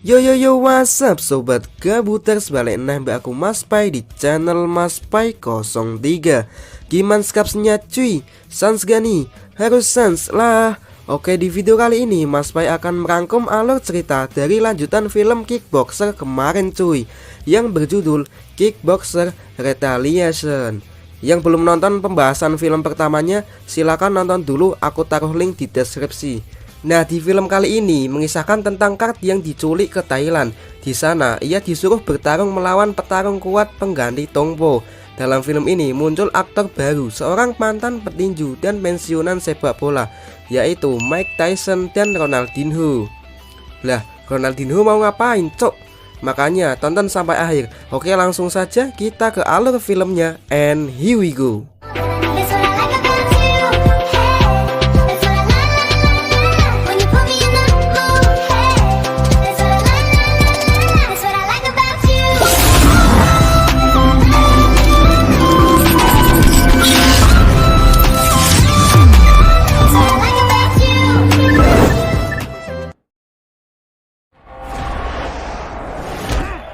Yo yo yo, what's up sobat gabuters, balik nambah aku Mas Pai di channel Mas Pai 03. Gimana skapsnya cuy? Sans gak nih? Harus sans lah. Oke, di video kali ini Mas Pai akan merangkum alur cerita dari lanjutan film Kickboxer kemarin cuy, yang berjudul Kickboxer Retaliation. Yang belum nonton pembahasan film pertamanya, silakan nonton dulu, aku taruh link di deskripsi. Nah, di film kali ini mengisahkan tentang Kart yang diculik ke Thailand. Di sana ia disuruh bertarung melawan petarung kuat pengganti Tong Po. Dalam film ini muncul aktor baru, seorang mantan petinju dan pensiunan sepak bola, yaitu Mike Tyson dan Ronaldinho. Lah, Ronaldinho mau ngapain, cok? Makanya tonton sampai akhir. Oke, langsung saja kita ke alur filmnya, and here we go.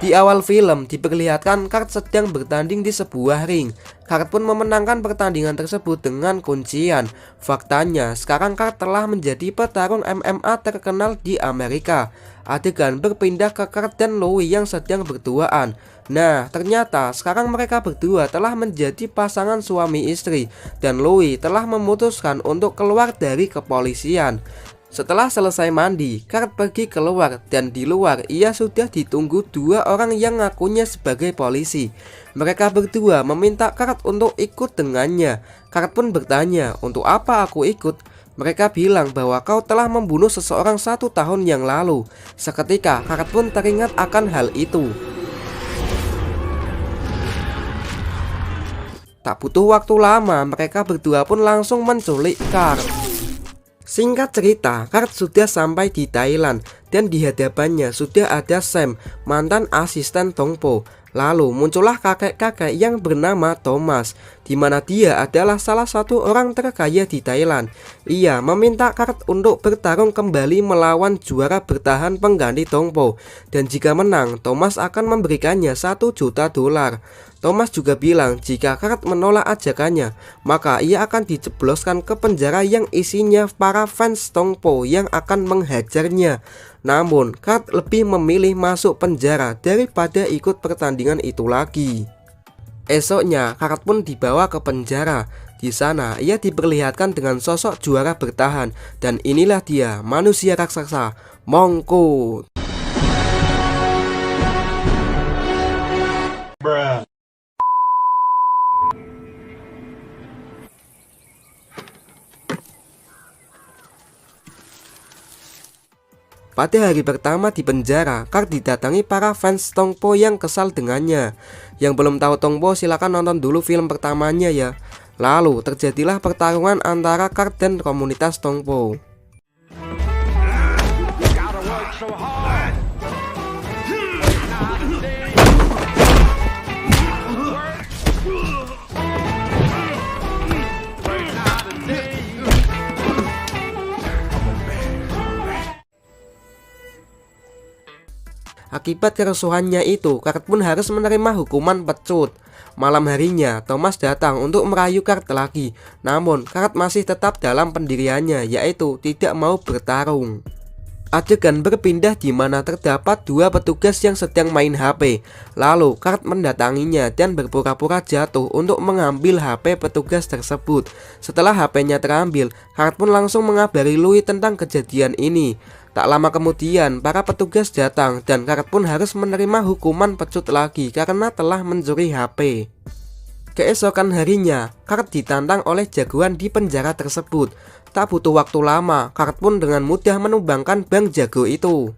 Di awal film diperlihatkan Kart sedang bertanding di sebuah ring. Kart pun memenangkan pertandingan tersebut dengan kuncian. Faktanya sekarang Kart telah menjadi petarung MMA terkenal di Amerika. Adegan berpindah ke Kart dan Louie yang sedang berduaan. Nah, ternyata sekarang mereka berdua telah menjadi pasangan suami istri, dan Louie telah memutuskan untuk keluar dari kepolisian. Setelah selesai mandi, Kart pergi keluar, dan di luar ia sudah ditunggu dua orang yang ngakunya sebagai polisi. Mereka berdua meminta Kart untuk ikut dengannya. Kart pun bertanya, untuk apa aku ikut? Mereka bilang bahwa kau telah membunuh seseorang 1 tahun yang lalu. Seketika Kart pun teringat akan hal itu. Tak butuh waktu lama, mereka berdua pun langsung menculik Kart. Singkat cerita, Kart sudah sampai di Thailand dan di hadapannya sudah ada Sam, mantan asisten Tong Po. Lalu muncullah kakek-kakek yang bernama Thomas, di mana dia adalah salah satu orang terkaya di Thailand. Ia meminta Kart untuk bertarung kembali melawan juara bertahan pengganti Tong Po, dan jika menang, Thomas akan memberikannya $1 juta. Thomas juga bilang jika Kart menolak ajakannya, maka ia akan dijebloskan ke penjara yang isinya para fans Tong Po yang akan menghajarnya. Namun Kart lebih memilih masuk penjara daripada ikut pertandingan itu lagi. Esoknya Kart pun dibawa ke penjara. Di sana ia diperlihatkan dengan sosok juara bertahan, dan inilah dia, manusia raksasa Mongkut. Pada hari pertama di penjara, Kart didatangi para fans Tong Po yang kesal dengannya. Yang belum tahu Tong Po silakan nonton dulu film pertamanya ya. Lalu terjadilah pertarungan antara Kart dan komunitas Tong Po. Akibat kerusuhannya itu, Kart pun harus menerima hukuman pecut. Malam harinya, Thomas datang untuk merayu Kart lagi. Namun, Kart masih tetap dalam pendiriannya, yaitu tidak mau bertarung. Adegan berpindah di mana terdapat dua petugas yang sedang main HP. Lalu, Kart mendatanginya dan berpura-pura jatuh untuk mengambil HP petugas tersebut. Setelah HP-nya terambil, Kart pun langsung mengabari Louie tentang kejadian ini. Tak lama kemudian, para petugas datang dan Kart pun harus menerima hukuman pecut lagi karena telah mencuri HP. Keesokan harinya, Kart ditantang oleh jagoan di penjara tersebut. Tak butuh waktu lama, Kart pun dengan mudah menumbangkan Bang Jago itu.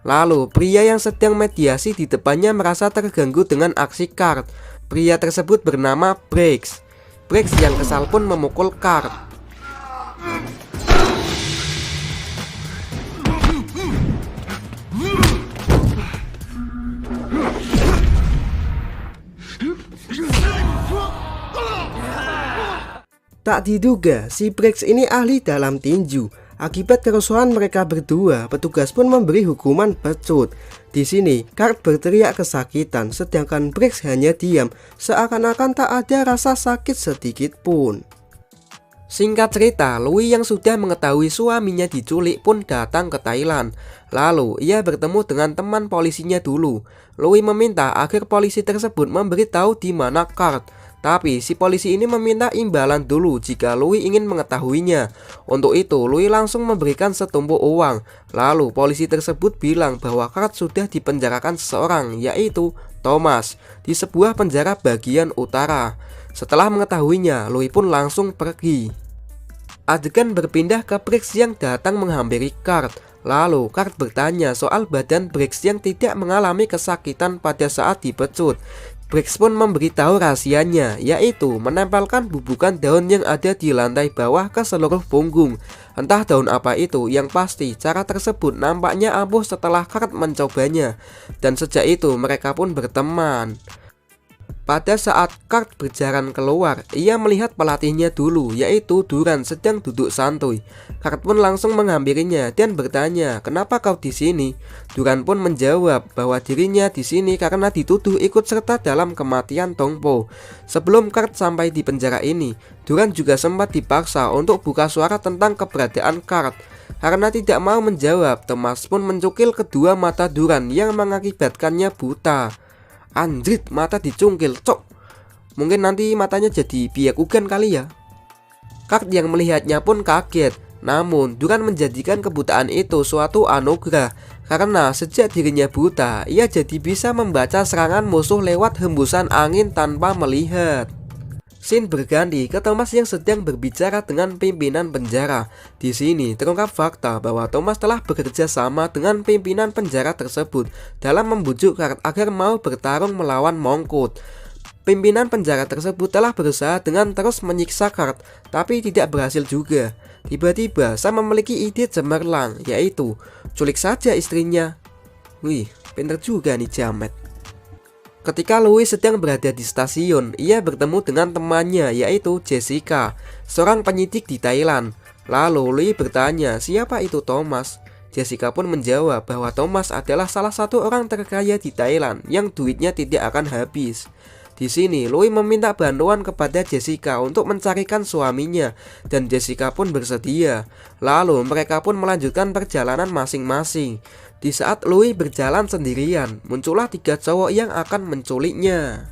Lalu, pria yang sedang mediasi di depannya merasa terganggu dengan aksi Kart. Pria tersebut bernama Breaks. Breaks yang kesal pun memukul Kart. Tak diduga, si Briggs ini ahli dalam tinju. Akibat kerusuhan mereka berdua, petugas pun memberi hukuman pecut. Di sini, Kurt berteriak kesakitan, sedangkan Briggs hanya diam, seakan-akan tak ada rasa sakit sedikit pun. Singkat cerita, Louis yang sudah mengetahui suaminya diculik pun datang ke Thailand. Lalu, ia bertemu dengan teman polisinya dulu. Louis meminta agar polisi tersebut memberitahu di mana Kurt. Tapi si polisi ini meminta imbalan dulu jika Louis ingin mengetahuinya. Untuk itu, Louis langsung memberikan setumpuk uang. Lalu polisi tersebut bilang bahwa Kurt sudah dipenjarakan seseorang, yaitu Thomas, di sebuah penjara bagian utara. Setelah mengetahuinya, Louis pun langsung pergi. Adegan berpindah ke Briggs yang datang menghampiri Kurt. Lalu Kurt bertanya soal badan Briggs yang tidak mengalami kesakitan pada saat dipecut. Briggs pun memberitahu rahasianya, yaitu menempelkan bubukan daun yang ada di lantai bawah ke seluruh punggung. Entah daun apa itu, yang pasti cara tersebut nampaknya ampuh setelah Kurt mencobanya. Dan sejak itu mereka pun berteman. Pada saat Kurt berjalan keluar, ia melihat pelatihnya dulu, yaitu Duran, sedang duduk santuy. Kurt pun langsung menghampirinya dan bertanya, "Kenapa kau di sini?" Duran pun menjawab bahwa dirinya di sini karena dituduh ikut serta dalam kematian Tongpo. Sebelum Kurt sampai di penjara ini, Duran juga sempat dipaksa untuk buka suara tentang keberadaan Kurt. Karena tidak mau menjawab, Thomas pun mencukil kedua mata Duran yang mengakibatkannya buta. Anjrit, mata dicungkil, cok. Mungkin nanti matanya jadi biak ugan kali ya. Kurt yang melihatnya pun kaget. Namun Duran menjadikan kebutaan itu suatu anugerah. Karena sejak dirinya buta, ia jadi bisa membaca serangan musuh lewat hembusan angin tanpa melihat. Scene berganti ke Thomas yang sedang berbicara dengan pimpinan penjara. Di sini terungkap fakta bahwa Thomas telah bekerja sama dengan pimpinan penjara tersebut dalam membujuk Kurt agar mau bertarung melawan Mongkut. Pimpinan penjara tersebut telah berusaha dengan terus menyiksa Kurt, tapi tidak berhasil juga. Tiba-tiba Sam memiliki ide cemerlang, yaitu culik saja istrinya. Wih, pinter juga nih jamet. Ketika Louis sedang berada di stasiun, ia bertemu dengan temannya, yaitu Jessica, seorang penyidik di Thailand. Lalu Louis bertanya, siapa itu Thomas? Jessica pun menjawab bahwa Thomas adalah salah satu orang terkaya di Thailand yang duitnya tidak akan habis. Di sini Louis meminta bantuan kepada Jessica untuk mencarikan suaminya, dan Jessica pun bersedia. Lalu mereka pun melanjutkan perjalanan masing-masing. Di saat Louis berjalan sendirian, muncullah 3 cowok yang akan menculiknya.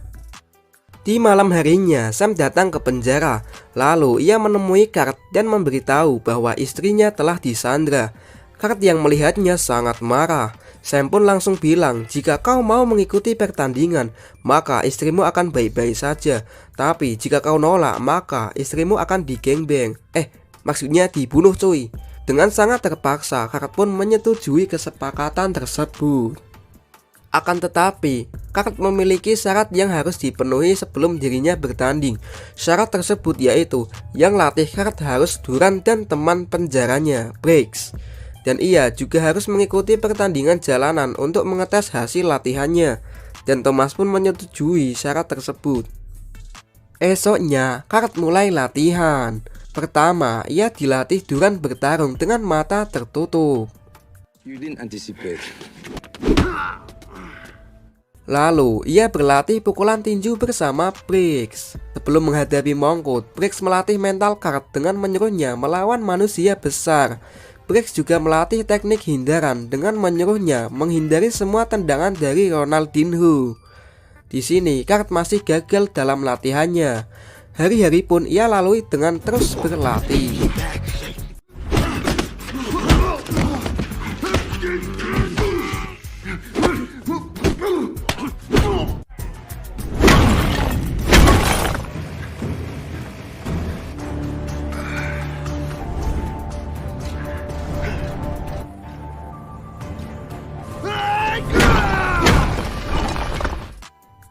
Di malam harinya, Sam datang ke penjara. Lalu ia menemui Kurt dan memberitahu bahwa istrinya telah disandra. Kurt yang melihatnya sangat marah. Sam pun langsung bilang, jika kau mau mengikuti pertandingan, maka istrimu akan baik-baik saja. Tapi jika kau nolak, maka istrimu akan digengbeng. Maksudnya dibunuh cuy. Dengan sangat terpaksa, Kurt pun menyetujui kesepakatan tersebut. Akan tetapi, Kurt memiliki syarat yang harus dipenuhi sebelum dirinya bertanding. Syarat tersebut yaitu, yang latih Kurt harus Duran dan teman penjaranya, Briggs. Dan ia juga harus mengikuti pertandingan jalanan untuk mengetes hasil latihannya. Dan Thomas pun menyetujui syarat tersebut. Esoknya, Kurt mulai latihan. Pertama, ia dilatih Duran bertarung dengan mata tertutup. Lalu, ia berlatih pukulan tinju bersama Briggs. Sebelum menghadapi Mongkut, Briggs melatih mental Kurt dengan menyuruhnya melawan manusia besar. Briggs juga melatih teknik hindaran dengan menyuruhnya menghindari semua tendangan dari Ronaldinho. Di sini, Kurt masih gagal dalam latihannya. Hari-hari pun ia lalui dengan terus berlatih.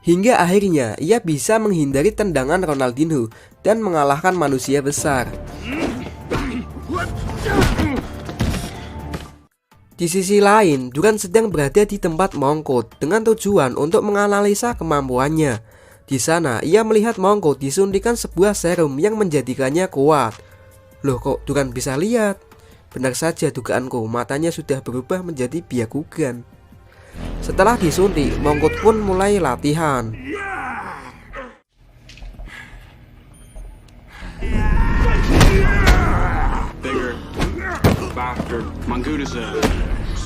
Hingga akhirnya ia bisa menghindari tendangan Ronaldinho dan mengalahkan manusia besar. Di sisi lain, Duran sedang berada di tempat Mongkut dengan tujuan untuk menganalisa kemampuannya. Di sana ia melihat Mongkut disuntikan sebuah serum yang menjadikannya kuat. Loh, kok Duran bisa lihat? Benar saja dugaanku, matanya sudah berubah menjadi Byakugan. Setelah disuntik, Mongkut pun mulai latihan.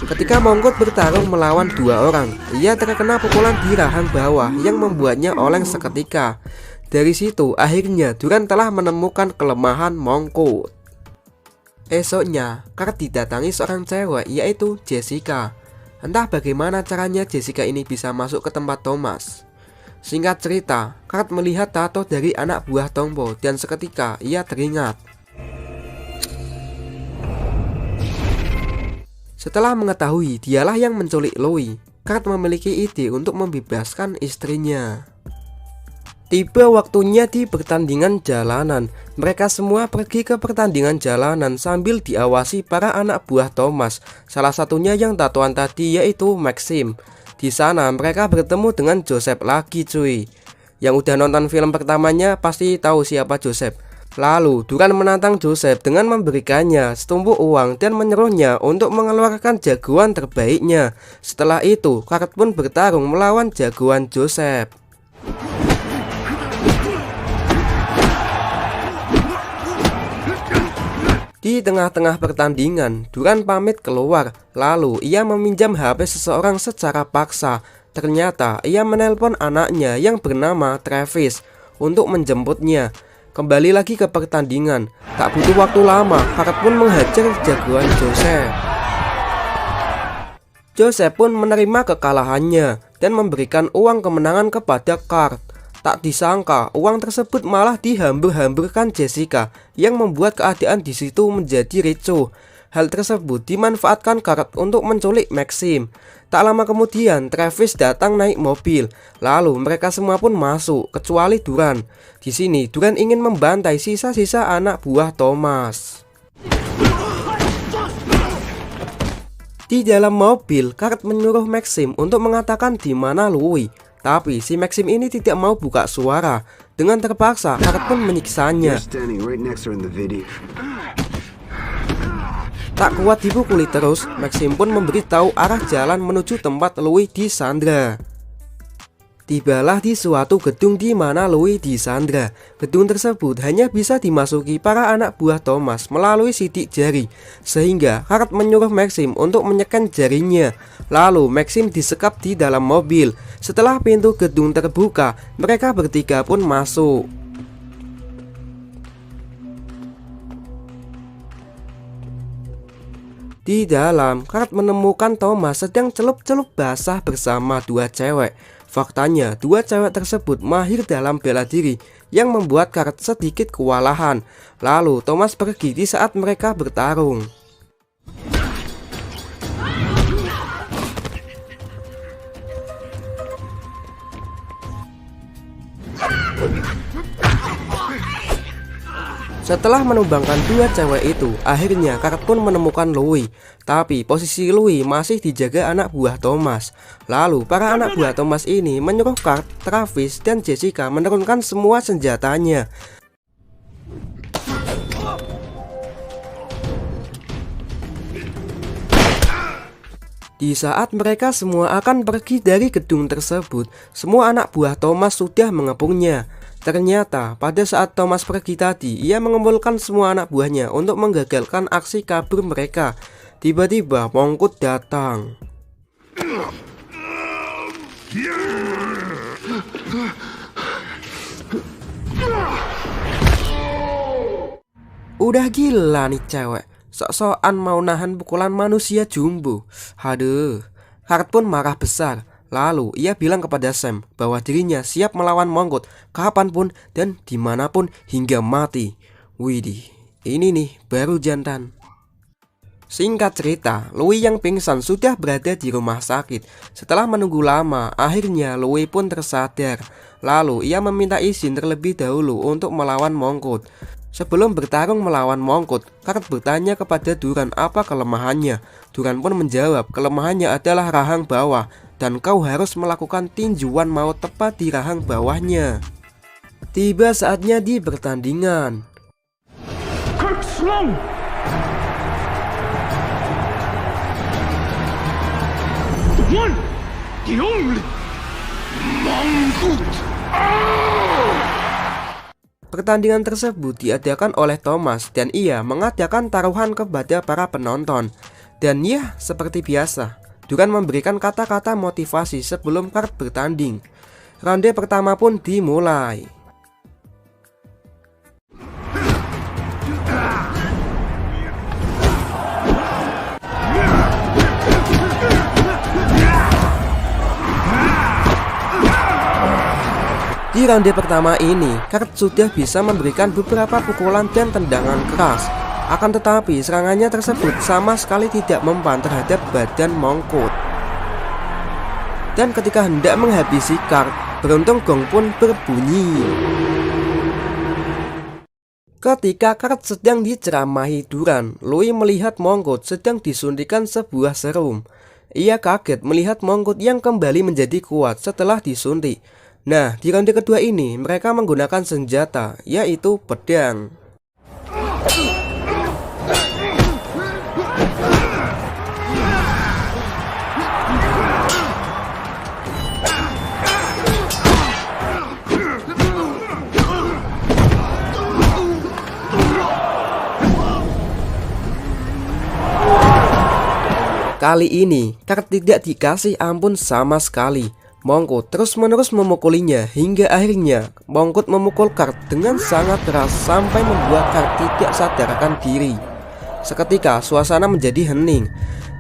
Ketika Mongkut bertarung melawan dua orang, ia terkena pukulan di rahang bawah yang membuatnya oleng seketika. Dari situ akhirnya Duran telah menemukan kelemahan Mongkut. Esoknya, Kurt didatangi seorang cewek yaitu Jessica. Entah bagaimana caranya Jessica ini bisa masuk ke tempat Thomas. Singkat cerita, Kurt melihat tato dari anak buah Tombo dan seketika ia teringat. Setelah mengetahui dialah yang menculik Louis, Kurt memiliki ide untuk membebaskan istrinya. Tiba waktunya di pertandingan jalanan. Mereka semua pergi ke pertandingan jalanan sambil diawasi para anak buah Thomas. Salah satunya yang tatoan tadi yaitu Maxim. Di sana mereka bertemu dengan Joseph lagi cuy. Yang udah nonton film pertamanya pasti tahu siapa Joseph. Lalu Duran menantang Joseph dengan memberikannya setumpuk uang dan menyuruhnya untuk mengeluarkan jagoan terbaiknya. Setelah itu Kurt pun bertarung melawan jagoan Joseph. Di tengah-tengah pertandingan, Duran pamit keluar. Lalu ia meminjam HP seseorang secara paksa. Ternyata ia menelpon anaknya yang bernama Travis untuk menjemputnya. Kembali lagi ke pertandingan. Tak butuh waktu lama, Kurt pun menghajar jagoan Joseph. Joseph pun menerima kekalahannya dan memberikan uang kemenangan kepada Kurt. Tak disangka uang tersebut malah dihambur-hamburkan Jessica yang membuat keadaan di situ menjadi ricuh. Hal tersebut dimanfaatkan Kurt untuk menculik Maxim. Tak lama kemudian Travis datang naik mobil. Lalu mereka semua pun masuk kecuali Duran. Di sini Duran ingin membantai sisa-sisa anak buah Thomas. Di dalam mobil, Kurt menyuruh Maxim untuk mengatakan di mana Louis. Tapi si Maxim ini tidak mau buka suara. Dengan terpaksa, Kurt pun menyiksanya. Tak kuat dipukuli terus, Maxim pun memberitahu arah jalan menuju tempat Louis disandra. Tibalah di suatu gedung di mana Louis disandra. Gedung tersebut hanya bisa dimasuki para anak buah Thomas melalui sidik jari, sehingga Kurt menyuruh Maxim untuk menyekan jarinya. Lalu Maxim disekap di dalam mobil. Setelah pintu gedung terbuka, mereka bertiga pun masuk. Di dalam, Kurt menemukan Thomas sedang celup-celup basah bersama dua cewek. Faktanya, dua cewek tersebut mahir dalam bela diri yang membuat Kurt sedikit kewalahan. Lalu Thomas pergi di saat mereka bertarung. Setelah menumbangkan dua cewek itu, akhirnya Kurt pun menemukan Louis. Tapi posisi Louis masih dijaga anak buah Thomas. Lalu para anak buah Thomas ini menyuruh Kurt, Travis, dan Jessica menurunkan semua senjatanya. Di saat mereka semua akan pergi dari gedung tersebut, semua anak buah Thomas sudah mengepungnya. Ternyata pada saat Thomas pergi tadi, ia mengumpulkan semua anak buahnya untuk menggagalkan aksi kabur mereka. Tiba-tiba Mongkut datang. Udah gila nih cewek, sok-sokan mau nahan pukulan manusia jumbo. Haduh, Kurt pun marah besar. Lalu ia bilang kepada Sam bahwa dirinya siap melawan Mongkut kapanpun dan dimanapun hingga mati. Widih, ini nih baru jantan. Singkat cerita, Louis yang pingsan sudah berada di rumah sakit. Setelah menunggu lama, akhirnya Louis pun tersadar. Lalu ia meminta izin terlebih dahulu untuk melawan Mongkut. Sebelum bertarung melawan Mongkut, Kurt bertanya kepada Duran apa kelemahannya. Duran pun menjawab kelemahannya adalah rahang bawah. dan kau harus melakukan tinjuan maut tepat di rahang bawahnya. Tiba saatnya di pertandingan. Pertandingan tersebut diadakan oleh Thomas dan ia mengadakan taruhan kepada para penonton. Dan ya, seperti biasa, Duran memberikan kata-kata motivasi sebelum Kurt bertanding. Ronde pertama pun dimulai. Di ronde pertama ini, Kurt sudah bisa memberikan beberapa pukulan dan tendangan keras. Akan tetapi serangannya tersebut sama sekali tidak mempan terhadap badan Mongkut. Dan ketika hendak menghabisi Kurt, beruntung gong pun berbunyi. Ketika Kurt sedang diceramahi Duran, Louis melihat Mongkut sedang disuntikan sebuah serum. Ia kaget melihat Mongkut yang kembali menjadi kuat setelah disuntik. Nah, di ronde kedua ini mereka menggunakan senjata, yaitu pedang. Kali ini, Kurt tidak dikasih ampun sama sekali. Mongkut terus-menerus memukulinya hingga akhirnya Mongkut memukul Kurt dengan sangat keras sampai membuat Kurt tidak sadarkan diri. Seketika suasana menjadi hening.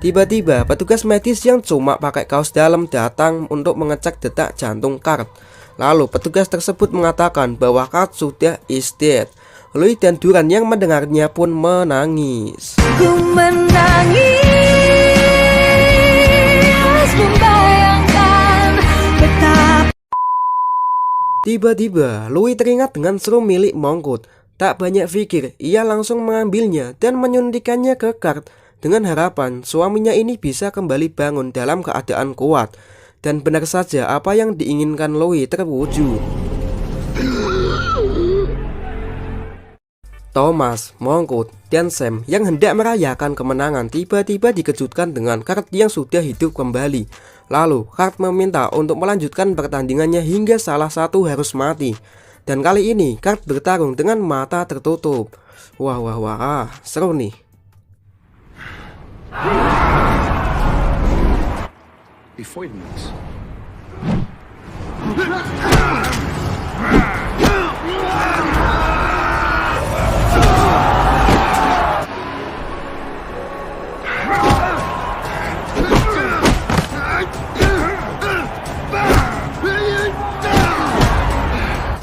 Tiba-tiba petugas medis yang cuma pakai kaos dalam datang untuk mengecek detak jantung Kurt. Lalu petugas tersebut mengatakan bahwa Kurt sudah is dead. Louis dan Duran yang mendengarnya pun menangis. Ku menangis membayangkan betapa. Tiba-tiba Louis teringat dengan serum milik Mongkut. Tak banyak pikir, ia langsung mengambilnya dan menyuntikannya ke Kurt dengan harapan suaminya ini bisa kembali bangun dalam keadaan kuat. Dan benar saja apa yang diinginkan Louis terwujud. Thomas, Mongkut, dan Sam yang hendak merayakan kemenangan tiba-tiba dikejutkan dengan Kurt yang sudah hidup kembali. Lalu Kurt meminta untuk melanjutkan pertandingannya hingga salah satu harus mati. Dan kali ini Kurt bertarung dengan mata tertutup. Wah, seru nih.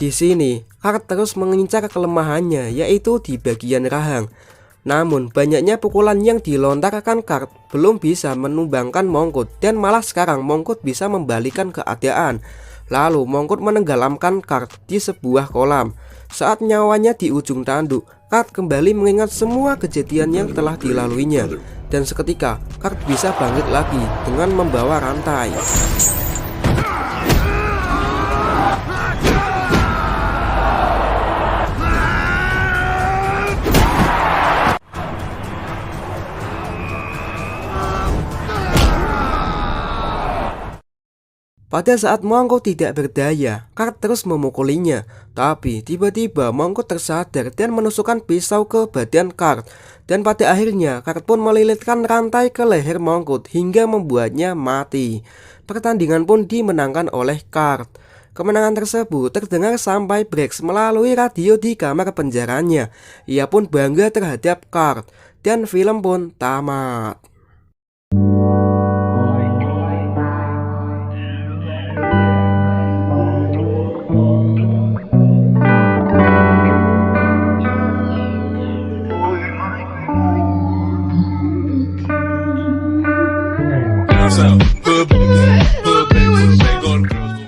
Di sini, Kurt terus mengincar kelemahannya, yaitu di bagian rahang. Namun, banyaknya pukulan yang dilontarkan Kurt belum bisa menumbangkan Mongkut, dan malah sekarang Mongkut bisa membalikan keadaan. Lalu, Mongkut menenggelamkan Kurt di sebuah kolam. Saat nyawanya di ujung tanduk, Kurt kembali mengingat semua kejadian yang telah dilaluinya. Dan seketika, Kurt bisa bangkit lagi dengan membawa rantai. Pada saat Mongkut tidak berdaya, Kurt terus memukulinya. Tapi tiba-tiba Mongkut tersadar dan menusukkan pisau ke badan Kurt. Dan pada akhirnya Kurt pun melilitkan rantai ke leher Mongkut hingga membuatnya mati. Pertandingan pun dimenangkan oleh Kurt. Kemenangan tersebut terdengar sampai Brax melalui radio di kamar penjaranya. Ia pun bangga terhadap Kurt. Dan film pun tamat.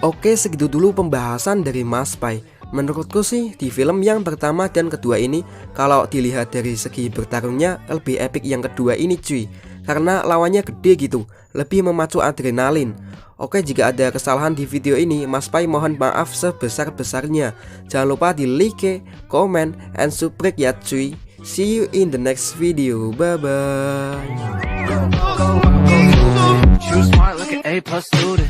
Oke, segitu dulu pembahasan dari Mas Pai. Menurutku sih di film yang pertama dan kedua ini, kalau dilihat dari segi bertarungnya lebih epic yang kedua ini cuy. karena lawannya gede gitu, lebih memacu adrenalin. Oke, jika ada kesalahan di video ini, Mas Pai mohon maaf sebesar-besarnya. Jangan lupa di like, comment, and subscribe ya cuy. See you in the next video. Bye bye. True smart, like an A+ student.